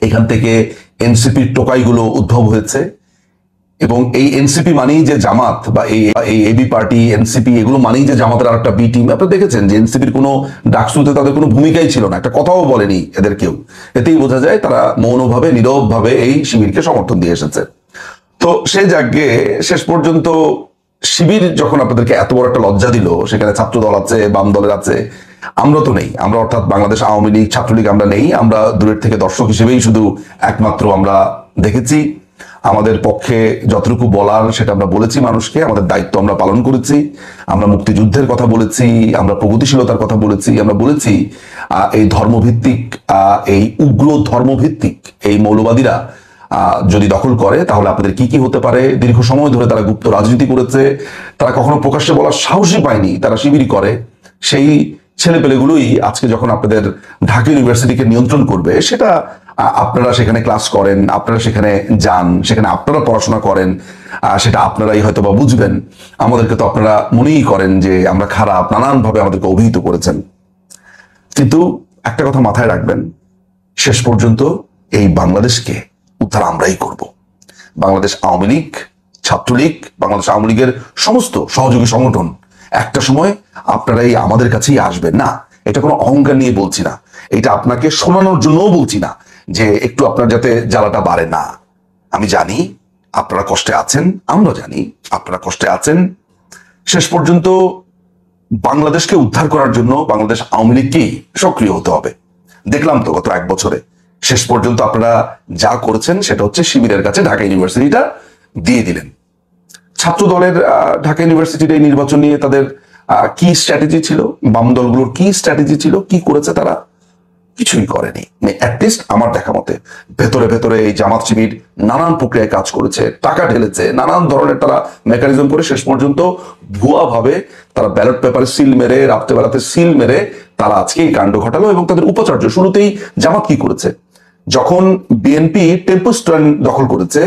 এখান থেকে এনসিপির টোকাইগুলো উদ্ভব হয়েছে এবং এই এনসিপি মানেই যে জামাত বা এই এবি পার্টি এনসিপি এগুলো মানেই যে জামাতের আর একটা বি টিম। আপনারা দেখেছেন যে এনসিপির কোনো ডাকসুতে তাদের কোনো ভূমিকাই ছিল না, একটা কথাও বলেনি এদের কেউ। এতেই বোঝা যায় তারা মৌনভাবে নীরবভাবে এই শিবিরকে সমর্থন দিয়ে এসেছে। তো সেই জায়গায় শেষ পর্যন্ত শিবির যখন আপনাদেরকে এত বড় একটা লজ্জা দিল, সেখানে ছাত্র দল আছে, বাম দলের আছে, আমরা তো নেই। আমরা অর্থাৎ বাংলাদেশ আওয়ামী লীগ, ছাত্রলীগ আমরা নেই। আমরা দূরের থেকে দর্শক হিসেবেই শুধু একমাত্র আমরা দেখেছি। আমাদের পক্ষে যতটুকু বলার সেটা আমরা বলেছি মানুষকে, আমাদের দায়িত্ব আমরা পালন করেছি। আমরা মুক্তিযুদ্ধের কথা বলেছি, আমরা প্রগতিশীলতার কথা বলেছি, আমরা বলেছি এই ধর্মভিত্তিক এই উগ্র ধর্মভিত্তিক এই মৌলবাদীরা যদি দখল করে তাহলে আপনাদের কি কি হতে পারে। দীর্ঘ সময় ধরে তারা গুপ্ত রাজনীতি করেছে, তারা কখনো প্রকাশ্যে বলার সাহসই পায়নি, তারা শিবিরই করে। সেই ছেলেপেলেগুলোই আজকে যখন আপনাদের ঢাকা ইউনিভার্সিটিকে নিয়ন্ত্রণ করবে, সেটা আপনারা সেখানে ক্লাস করেন, আপনারা সেখানে যান, সেখানে আপনারা পড়াশোনা করেন, সেটা আপনারাই হয়তো বা বুঝবেন। আমাদেরকে তো আপনারা মনেই করেন যে আমরা খারাপ, নানানভাবে আমাদেরকে অভিহিত করেছেন। কিন্তু একটা কথা মাথায় রাখবেন, শেষ পর্যন্ত এই বাংলাদেশকে উদ্ধার আমরাই করব। বাংলাদেশ আওয়ামী লীগ, ছাত্রলীগ, বাংলাদেশ আওয়ামী লীগের সমস্ত সহযোগী সংগঠন একটা সময় আপনারাই আমাদের কাছেই আসবেন। না, এটা কোনো অহংকার নিয়ে বলছি না, এটা আপনাকে শোনানোর জন্যও বলছি না যে একটু আপনার যাতে জ্বালাটা বাড়ে না। আমি জানি আপনারা কষ্টে আছেন, আমরা জানি আপনারা কষ্টে আছেন। শেষ পর্যন্ত বাংলাদেশকে উদ্ধার করার জন্য বাংলাদেশ আওয়ামী লীগকেই সক্রিয় হতে হবে। দেখলাম তো গত এক বছরে শেষ পর্যন্ত আপনারা যা করেছেন সেটা হচ্ছে শিবিরের কাছে ঢাকা ইউনিভার্সিটিটা দিয়ে দিলেন। ছাত্র দলের ঢাকা ইউনিভার্সিটির এই নির্বাচন নিয়ে তাদের কি স্ট্র্যাটেজি ছিল, বাম দলগুলোর কি স্ট্র্যাটেজি ছিল, কি করেছে তারা? কিছুই করেনি। অ্যাটলিস্ট আমার দেখা মতে ভেতরে ভেতরে এই জামাত শিবির নানান প্রক্রিয়ায় কাজ করেছে, টাকা ঢেলেছে, নানান ধরনের তারা মেকানিজম করে শেষ পর্যন্ত ভুয়া ভাবে তারা ব্যালট পেপারে সিল মেরে, রাত্রেবেলাতে সিল মেরে তারা আজকে এই কাণ্ড ঘটালো। এবং তাদের উপাচার্য শুরুতেই জামাত কি করেছে, যখন বিএনপি টেম্পো স্ট্যান্ড দখল করেছে,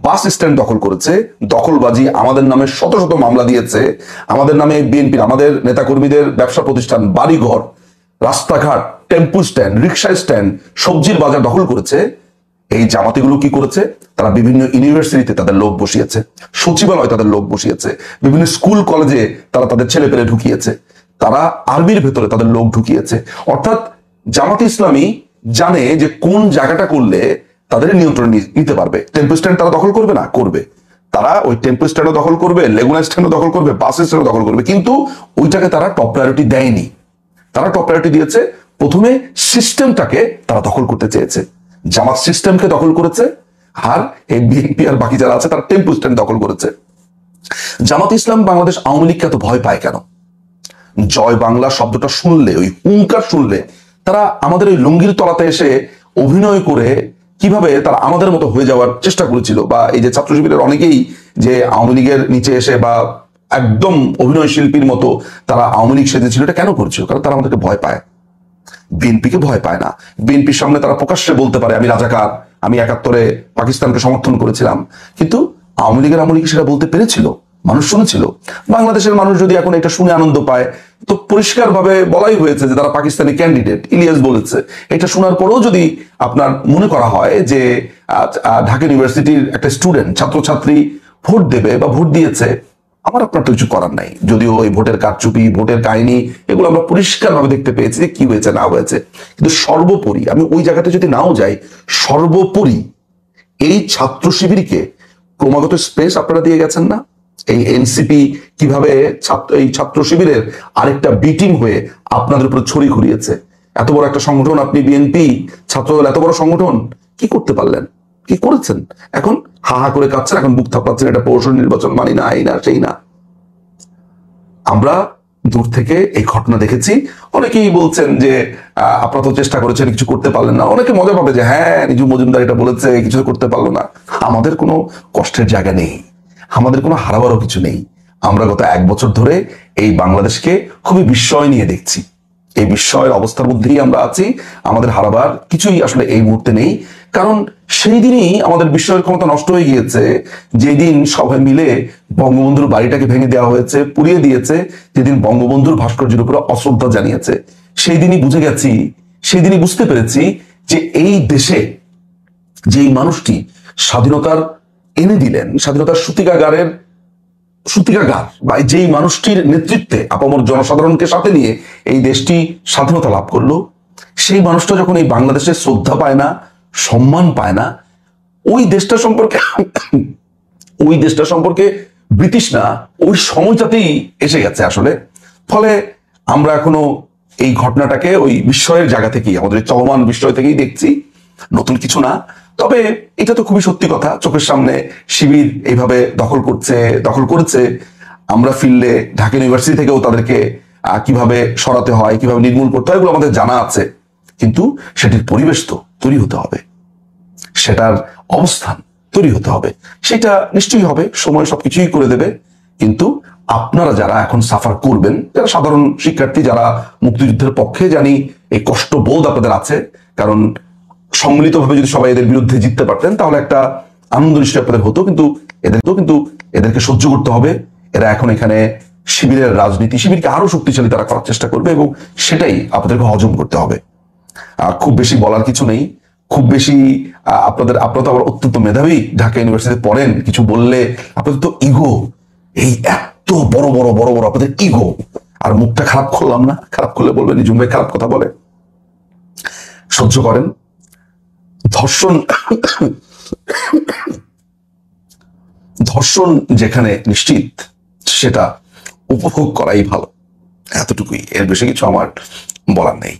বাস স্ট্যান্ড দখল করেছে, দখলবাজি আমাদের নামে শত শত মামলা দিয়েছে, আমাদের নামে বিএনপির আমাদের নেতাকর্মীদের ব্যবসা প্রতিষ্ঠান, বাড়িঘর, রাস্তাঘাট, টেম্পো স্ট্যান্ড, রিক্সা স্ট্যান্ড, সবজির বাজার দখল করেছে। এই জামাতিগুলো কি করেছে, তারা বিভিন্ন ইউনিভার্সিটিতে তাদের লোক বসিয়েছে, সচিবালয় তাদের লোক বসিয়েছে, বিভিন্ন স্কুল কলেজে তারা তাদের ছেলে পেলে ঢুকিয়েছে, তারা আর্মির ভেতরে তাদের লোক ঢুকিয়েছে। অর্থাৎ জামাতে ইসলামী জানে যে কোন জায়গাটা করলে তাদের নিয়ন্ত্রণ নিতে পারবে। টেম্পো স্ট্যান্ড তারা দখল করবে না, করবে তারা ওই টেম্পো স্ট্যান্ডও দখল করবে, লেগুনা স্ট্যান্ডও দখল করবে, বাস স্ট্যান্ডও দখল করবে। কিন্তু ওইটাকে তারা টপ প্রায়োরিটি দেয়নি। তারা টপ প্রায়োরিটি দিয়েছে প্রথমে সিস্টেমটাকে তারা দখল করতে চেয়েছে। জামাত সিস্টেমকে দখল করেছে, আর এই বিএনপি আর বাকি যারা আছে তারা টেম্পো স্ট্যান্ড দখল করেছে। জামাত ইসলাম বাংলাদেশ আওয়ামী লীগকে এত ভয় পায় কেন? জয় বাংলা শব্দটা শুনলে, ওই হুঙ্কার শুনলে তারা আমাদের ওই লুঙ্গির তলাতে এসে অভিনয় করে কিভাবে তারা আমাদের মতো হয়ে যাওয়ার চেষ্টা করেছিল। বা এই যে ছাত্র শিবিরের অনেকেই যে আওয়ামী লীগের নিচে এসে বা একদম অভিনয় শিল্পীর মতো তারা আওয়ামী লীগ সেজেছিল, এটা কেন করছিল? কারণ তারা আমাদেরকে ভয় পায়, বিএনপিকে ভয় পায় না। বিএনপির সামনে তারা প্রকাশ্যে বলতে পারে আমি রাজাকার, আমি ৭১-এ পাকিস্তানকে সমর্থন করেছিলাম। কিন্তু আওয়ামী লীগের আমলে কি সেটা বলতে পেরেছিল? মানুষ শুনেছিল? বাংলাদেশের মানুষ যদি এখন এটা শুনে আনন্দ পায়, তো পরিষ্কার ভাবে বলাই হয়েছে যে তারা পাকিস্তানি ক্যান্ডিডেট, ইলিয়াস বলেছে। এটা শোনার পরেও যদি আপনার মনে করা হয় যে ঢাকা ইউনিভার্সিটির একটা স্টুডেন্ট, ছাত্রছাত্রী ভোট দেবে বা ভোট দিয়েছে, আমার আপনার তো কিছু করার নাই। যদিও ওই ভোটের কারচুপি, ভোটের কাহিনী, এগুলো আমরা পরিষ্কারভাবে দেখতে পেয়েছি যে কি হয়েছে না হয়েছে। কিন্তু সর্বোপরি আমি ওই জায়গাতে যদি নাও যাই, সর্বোপরি এই ছাত্র শিবিরকে ক্রমাগত স্পেস আপনারা দিয়ে গেছেন না? এই এনসিপি কিভাবে এই ছাত্র শিবিরের আরেকটা বিটিং হয়ে আপনাদের উপর ছড়ি ঘুরিয়েছে। এত বড় একটা সংগঠন আপনি, বিএনপি, ছাত্রদল, এত বড় সংগঠন, কি করতে পারলেন? কি করেছেন? এখন হা হা করে কাঁদছেন, এখন বুক থাপাচ্ছেন, এটা পৌর নির্বাচন মানি না, এই না সেই না। আমরা দূর থেকে এই ঘটনা দেখেছি। অনেকেই বলছেন যে আপনারা তো চেষ্টা করেছেন, কিছু করতে পারলেন না। অনেকে মজা পাবে যে হ্যাঁ, নিজু মজুমদার এটা বলেছে, কিছু করতে পারলো না। আমাদের কোনো কষ্টের জায়গা নেই, আমাদের কোনো হারাবারও কিছু নেই। আমরা গত এক বছর ধরে এই বাংলাদেশকে খুবই বিস্ময় নিয়ে দেখছি। এই বিস্ময়ের অবস্থার মধ্যেই আমরা আছি। আমাদের হারাবার কিছুই আসলে এই মুহূর্তে নেই। কারণ সেই দিনই আমাদের বিস্ময়ের ক্ষমতা নষ্ট হয়ে গিয়েছে, যেদিন সবাই মিলে বঙ্গবন্ধুর বাড়িটাকে ভেঙে দেওয়া হয়েছে, পুড়িয়ে দিয়েছে, যেদিন বঙ্গবন্ধুর ভাস্কর্যের উপরে অশ্রদ্ধা জানিয়েছে। সেই দিনই বুঝে গেছি, সেই দিনই বুঝতে পেরেছি যে এই দেশে যেই মানুষটি স্বাধীনতার এনে দিলেন, স্বাধীনতার সূতিকাগার বা যেই মানুষটির নেতৃত্বে আপামর জনসাধারণকে সাথে নিয়ে এই দেশটি স্বাধীনতা লাভ করলো, সেই মানুষটা যখন এই বাংলাদেশে শ্রদ্ধা পায় না, সম্মান পায় না, ওই দেশটা সম্পর্কে ব্রিটিশ না ওই সময়টাতেই এসে গেছে আসলে। ফলে আমরা এখনো এই ঘটনাটাকে ওই বিস্ময়ের জায়গা থেকেই, আমাদের চলমান বিস্ময় থেকেই দেখছি, নতুন কিছু না। তবে এটা তো খুবই সত্যি কথা, চোখের সামনে শিবির এইভাবে দখল করেছে। আমরা ফিরলে ঢাকা ইউনিভার্সিটি থেকেও তাদেরকে কিভাবে সরাতে হয়, কিভাবে নির্মূল করতে হয়, এগুলো আমাদের জানা আছে। কিন্তু সেটির পরিবেশ তো তৈরি হতে হবে, সেটার অবস্থান তৈরি হতে হবে। সেটা নিশ্চয়ই হবে, সময় সবকিছুই করে দেবে। কিন্তু আপনারা যারা এখন সাফার করবেন, যারা সাধারণ শিক্ষার্থী, যারা মুক্তিযুদ্ধের পক্ষে, জানি এই কষ্টবোধ আপনাদের আছে, কারণ সম্মিলিতভাবে যদি সবাই এদের বিরুদ্ধে জিততে পারতেন তাহলে একটা আনন্দ নিশ্চয় আপনাদের হতো। কিন্তু এদেরকে সহ্য করতে হবে। এরা এখন এখানে শিবিরের রাজনীতি, শিবিরকে আরো শক্তিশালী তারা করার চেষ্টা করবে, এবং সেটাই আপনাদেরকে হজম করতে হবে। খুব বেশি বলার কিছু নেই, খুব বেশি আপনারা তো আবার অত্যন্ত মেধাবী, ঢাকা ইউনিভার্সিটিতে পড়েন, কিছু বললে আপনাদের তো ইগো, এই এত বড় বড় আপনাদের ইগো। আর মুখটা খারাপ করলাম না, খারাপ করলে বলবেন নিজুম ভাই খারাপ কথা বলে। সহ্য করেন। ধর্ষণ যেখানে নিশ্চিত, সেটা উপভোগ করাই ভালো। এতটুকুই, এর বেশি কিছু আমার বলার নেই।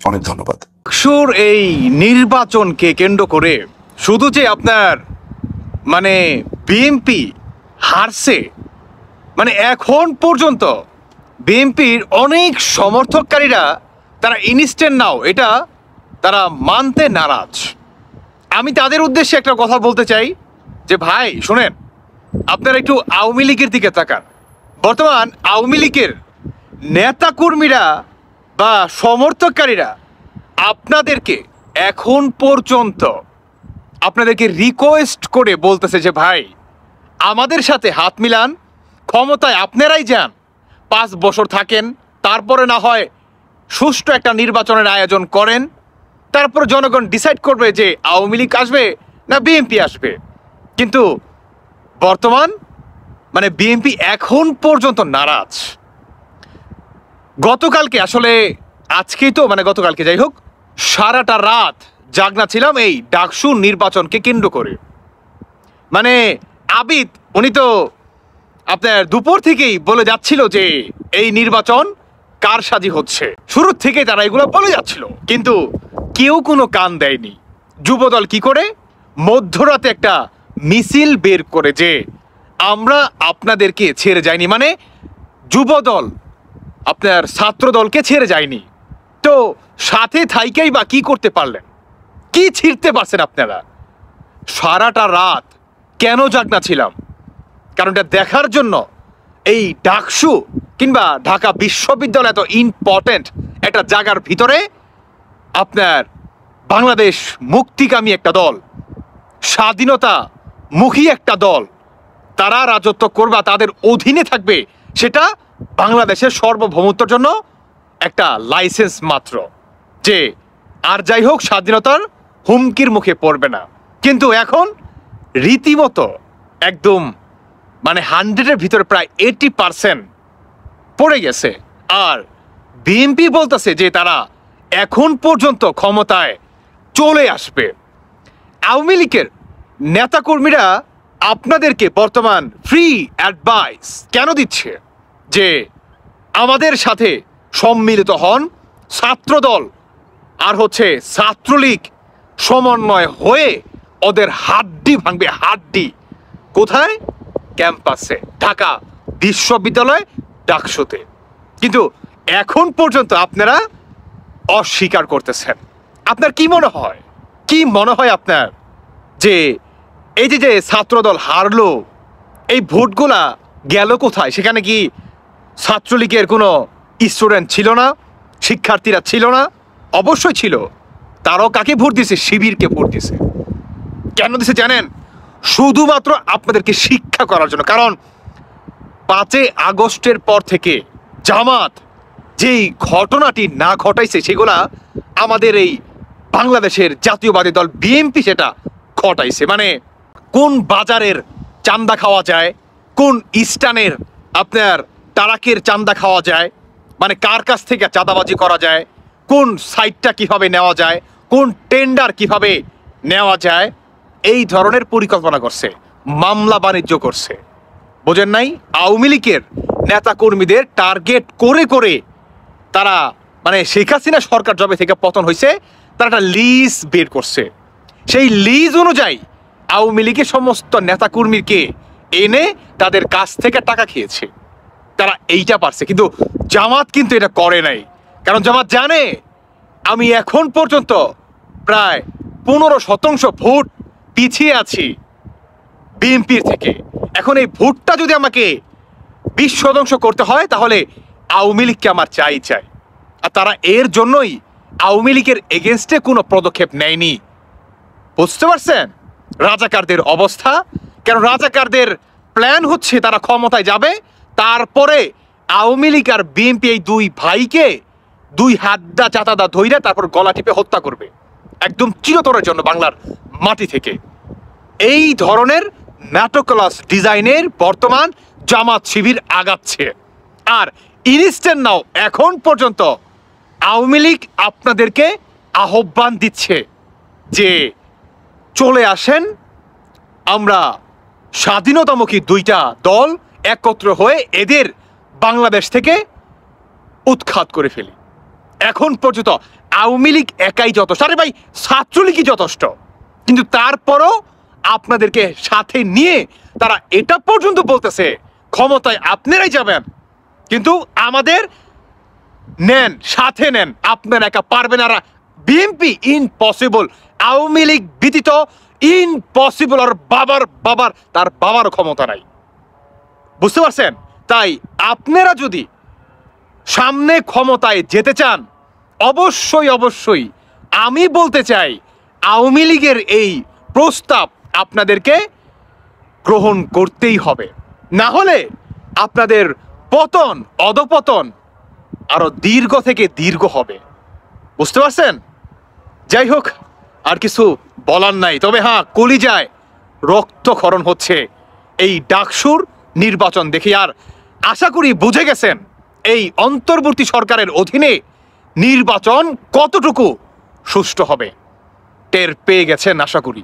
অনেক ধন্যবাদ। ডাকসুর এই নির্বাচনকে কেন্দ্র করে শুধু যে আপনার বিএনপি হারছে, এখন পর্যন্ত বিএনপির অনেক সমর্থককারীরা তারা ইনস্ট্যান্ট নাও এটা তারা মানতে নারাজ। আমি তাদের উদ্দেশ্যে একটা কথা বলতে চাই যে ভাই শোনেন, আপনারা একটু আওয়ামী লীগের দিকে তাকান। বর্তমান আওয়ামী লীগের নেতাকর্মীরা বা সমর্থককারীরা আপনাদেরকে এখন পর্যন্ত আপনাদেরকে রিকোয়েস্ট করে বলতেছে যে ভাই আমাদের সাথে হাত মিলান, ক্ষমতায় আপনারাই যান, 5 বছর থাকেন, তারপরে না হয় সুষ্ঠু একটা নির্বাচনের আয়োজন করেন, তারপর জনগণ ডিসাইড করবে যে আওয়ামী লীগ আসবে না বিএনপি আসবে। কিন্তু বর্তমান বিএনপি এখন পর্যন্ত নারাজ। গতকালকে আসলে আজকেই তো গতকালকে যাই হোক, সারাটা রাত জাগনা ছিলাম এই ডাকসু নির্বাচনকে কেন্দ্র করে। আবিদ উনি তো আপনার দুপুর থেকেই বলে যাচ্ছিল যে এই নির্বাচন কারসাজি হচ্ছে, শুরু থেকে তারা এগুলো বলে যাচ্ছিল, কিন্তু কেউ কোনো কান দেয়নি। যুবদল কি করে মধ্যরাতে একটা মিছিল বের করে যে আমরা আপনাদেরকে ছেড়ে যাইনি, যুবদল আপনার ছাত্র দলকে ছেড়ে যায়নি, তো সাথে থাইকেই বা কি করতে পারলেন, কি ছিঁড়তে পারছেন আপনারা? সারাটা রাত কেন জাগনা ছিলাম? কারণ এটা দেখার জন্য এই ডাকসু কিংবা ঢাকা বিশ্ববিদ্যালয় এত ইম্পর্টেন্ট একটা জায়গার ভিতরে আপনার বাংলাদেশ মুক্তিকামী একটা দল, স্বাধীনতা মুখী একটা দল, তারা রাজত্ব করবে, তাদের অধীনে থাকবে, সেটা বাংলাদেশের সার্বভৌমত্বের জন্য একটা লাইসেন্স মাত্র। যে আর যাই হোক স্বাধীনতার হুমকির মুখে পড়বে না। কিন্তু এখন রীতিমতো একদম 100-এর ভিতরে প্রায় 80% পড়ে গেছে। আর বিএনপি বলতেছে যে তারা এখন পর্যন্ত ক্ষমতায় চলে আসবে। আওয়ামী লীগের নেতাকর্মীরা আপনাদেরকে বর্তমান ফ্রি অ্যাডভাইস কেন দিচ্ছে যে আমাদের সাথে সম্মিলিত হন, ছাত্রদল আর ছাত্রলীগ সমন্বয় হয়ে ওদের হাড্ডি ভাঙবে, হাড্ডি। কোথায়? ক্যাম্পাসে, ঢাকা বিশ্ববিদ্যালয় ডাকসুতে। কিন্তু এখন পর্যন্ত আপনারা অস্বীকার করতেছেন। আপনার কি মনে হয় আপনার যে এই যে ছাত্রদল হারলো, এই ভোটগুলা গেল কোথায়? সেখানে কি ছাত্রলীগের কোনো স্টুডেন্ট ছিল না, শিক্ষার্থীরা ছিল না? অবশ্যই ছিল। তারাও কাকে ভোট দিছে? শিবিরকে ভোট দিছে। কেন দিছে জানেন? শুধুমাত্র আপনাদেরকে শিক্ষা করার জন্য। কারণ 5 আগস্টের পর থেকে জামাত যেই ঘটনাটি না ঘটাইছে, সেগুলা আমাদের এই বাংলাদেশের জাতীয়বাদী দল বিএনপি সেটা ঘটাইছে। মানে কোন বাজারের চান্দা খাওয়া যায়, কোন স্টানের আপনার তারাকের চান্দা খাওয়া যায়, মানে কার কাছ থেকে চাঁদাবাজি করা যায়, কোন সাইটটা কিভাবে নেওয়া যায়, কোন টেন্ডার কিভাবে নেওয়া যায়, এই ধরনের পরিকল্পনা করছে, মামলা বাণিজ্য করছে। বোঝেন নাই? আওয়ামী লীগের নেতা কর্মীদের টার্গেট করে করে তারা, মানে শেখ হাসিনা সরকার জবে থেকে পতন হয়েছে, তারা একটা লিজ বের করছে। সেই লিজ অনুযায়ী আওয়ামী লীগের সমস্ত নেতা কর্মীকে এনে তাদের কাছ থেকে টাকা খেয়েছে। তারা এইটা পারছে, কিন্তু জামাত কিন্তু এটা করে নাই। কারণ জামাত জানে আমি এখন পর্যন্ত প্রায় 15% ভোট পিছিয়ে আছি বিএনপির থেকে। এখন এই ভোটটা যদি আমাকে 20% করতে হয়, তাহলে আওয়ামী লীগকে আমার চাই। আর তারা এর জন্যই আওয়ামী লীগের এগেনস্টে কোনো পদক্ষেপ নেয়নি। বুঝতে পারছেন রাজাকারদের অবস্থা? কারণ রাজাকারদের প্ল্যান হচ্ছে তারা ক্ষমতায় যাবে, তারপরে আওয়ামী লীগ আর বিএনপি এই দুই ভাইকে 2 হাতদা চাতাদা ধইরা তারপর গলা টিপে হত্যা করবে একদম চিরতরের জন্য বাংলার মাটি থেকে। এই ধরনের নাটকলাস ডিজাইনের বর্তমান জামাত শিবির আগাচ্ছে। আর ইনস্ট্যান্ট নাও এখন পর্যন্ত আওয়ামী লীগ আপনাদেরকে আহ্বান দিচ্ছে যে চলে আসেন, আমরা স্বাধীনতামুখী 2টা দল একত্র হয়ে এদের বাংলাদেশ থেকে উৎখাত করে ফেলি। এখন পর্যন্ত আওয়ামী লীগ একাই যথেষ্ট, আরে ভাই ছাত্রলীগই যথেষ্ট, কিন্তু তারপরও আপনাদেরকে সাথে নিয়ে তারা এটা পর্যন্ত বলতেছে ক্ষমতায় আপনারাই যাবেন, কিন্তু আমাদের নেন, সাথে নেন, আপনারা একা পারবেন। আর বিএনপি ইম্পসিবল, আওয়ামী লীগ ব্যতীত ইম্পসিবল। আর তার বাবারও ক্ষমতা নাই। বুঝতে পারছেন? তাই আপনারা যদি সামনে ক্ষমতায় যেতে চান, অবশ্যই আমি বলতে চাই আওয়ামী লীগের এই প্রস্তাব আপনাদেরকে গ্রহণ করতেই হবে। না হলে আপনাদের পতন, অধপতন আরো দীর্ঘ থেকে দীর্ঘ হবে। বুঝতে পারছেন? যাই হোক, আর কিছু বলার নাই। তবে হ্যাঁ, কলিজায় রক্তক্ষরণ হচ্ছে এই ডাকসুর নির্বাচন দেখি। আর আশা করি বুঝে গেছেন এই অন্তর্বর্তী সরকারের অধীনে নির্বাচন কতটুকু সুষ্ঠু হবে। টের পেয়ে গেছেন আশা করি।